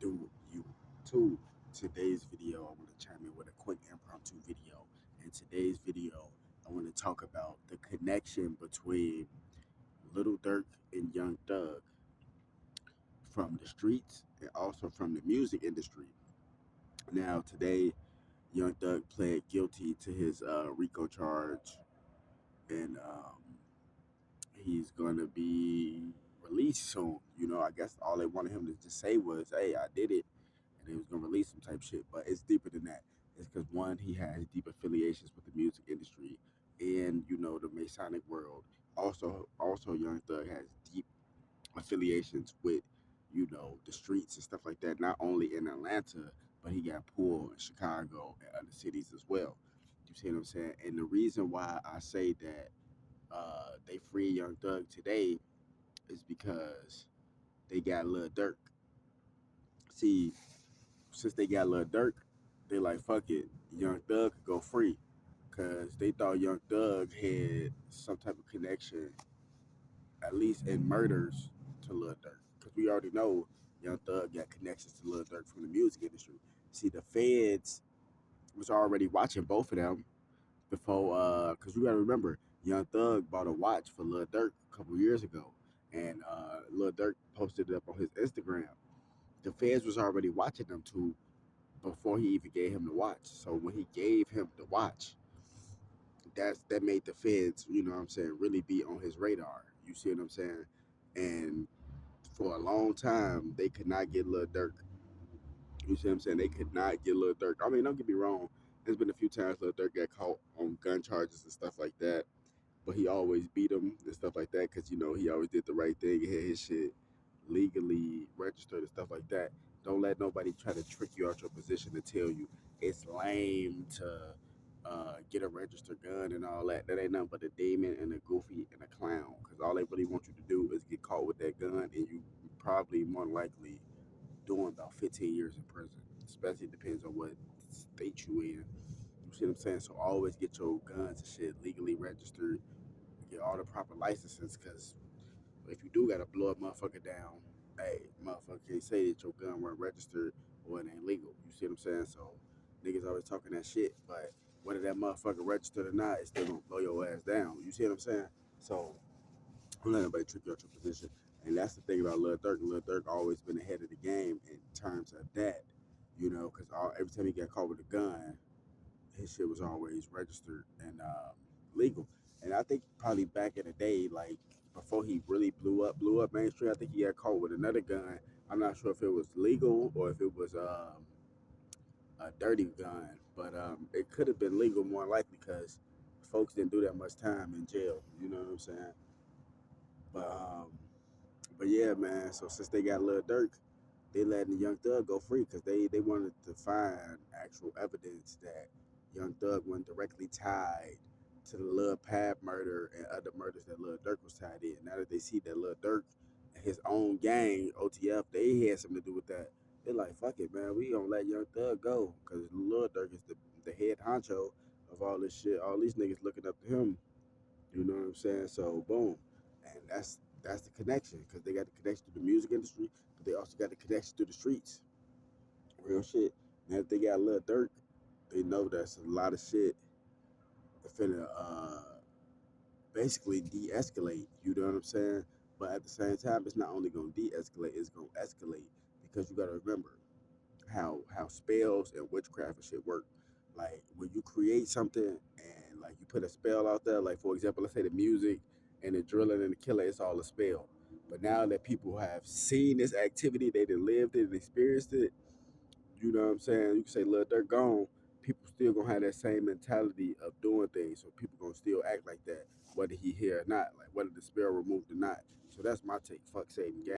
do you too. Today's video, I want to chime in with a quick impromptu video. In today's video, I want to talk about the connection between Little Durk and Young Thug from the streets and also from the music industry. Now, today, Young Thug pled guilty to his RICO charge, and he's gonna be released soon. I guess all they wanted him to just say was, "Hey, I did it," and they was gonna release some type shit. But it's deeper than that. It's because one, he has deep affiliations with the music industry and the Masonic world. Also, Young Thug has deep affiliations with the streets and stuff like that. Not only in Atlanta, but he got pulled in Chicago and other cities as well. You see what I'm saying? And the reason why I say that they free Young Thug today is because they got Lil Durk. See, since they got Lil Durk, they like fuck it, Young Thug could go free, cause they thought Young Thug had some type of connection, at least in murders, to Lil Durk. Cause we already know Young Thug got connections to Lil Durk from the music industry. See, the feds was already watching both of them before, cause you gotta remember, Young Thug bought a watch for Lil Durk a couple years ago, and Lil Durk posted it up on his Instagram. The feds was already watching them two before he even gave him the watch. So when he gave him the watch, that made the feds, what I'm saying, really be on his radar. You see what I'm saying? And for a long time, they could not get Lil Durk. You see what I'm saying? They could not get Lil Durk. I mean, don't get me wrong. There's been a few times Lil Durk got caught on gun charges and stuff like that, but he always beat him and stuff like that because he always did the right thing and had his shit legally registered and stuff like that. Don't let nobody try to trick you out your position to tell you it's lame to get a registered gun and all that. That ain't nothing but a demon and a goofy and a clown. Because all they really want you to do is get caught with that gun, and you probably more than likely doing about 15 years in prison. Especially depends on what state you in. You see what I'm saying? So always get your guns and shit legally registered. Get all the proper licenses, because if you do gotta blow a motherfucker down, hey, motherfucker can't say that your gun weren't registered or it ain't legal. You see what I'm saying? So niggas always talking that shit, but whether that motherfucker registered or not, it's still gonna blow your ass down. You see what I'm saying? So don't let anybody trick you out your position. And that's the thing about Lil Durk. Lil Durk always been ahead of the game in terms of that. Because every time he got caught with a gun, his shit was always registered and legal. And I think probably back in the day, like before he really blew up mainstream, I think he got caught with another gun. I'm not sure if it was legal or if it was a dirty gun, but it could have been legal more likely because folks didn't do that much time in jail. You know what I'm saying? But but yeah, man. So since they got Lil Durk, they letting the Young Thug go free because they wanted to find actual evidence that Young Thug wasn't directly tied to the Lil Pab murder and other murders that Lil Durk was tied in. Now that they see that Lil Durk and his own gang, OTF, they had something to do with that, they're like, fuck it, man. We gonna let Young Thug go because Lil Durk is the head honcho of all this shit. All these niggas looking up to him. You know what I'm saying? So boom, and that's the connection because they got the connection to the music industry, but they also got the connection to the streets. Real shit. Now if they got Lil Durk, they know that's a lot of shit finna basically de-escalate. You know what I'm saying? But at the same time, it's not only gonna de-escalate, it's gonna escalate because you gotta remember how spells and witchcraft and shit work. Like when you create something and like you put a spell out there, like for example, let's say the music and the drilling and the killing, it's all a spell. But now that people have seen this activity, they done lived it and experienced it, you know what I'm saying? You can say, look, they're gone. People still gonna have that same mentality of doing things. So people gonna still act like that, whether he here or not, like whether the spell removed or not. So that's my take. Fuck Satan gang.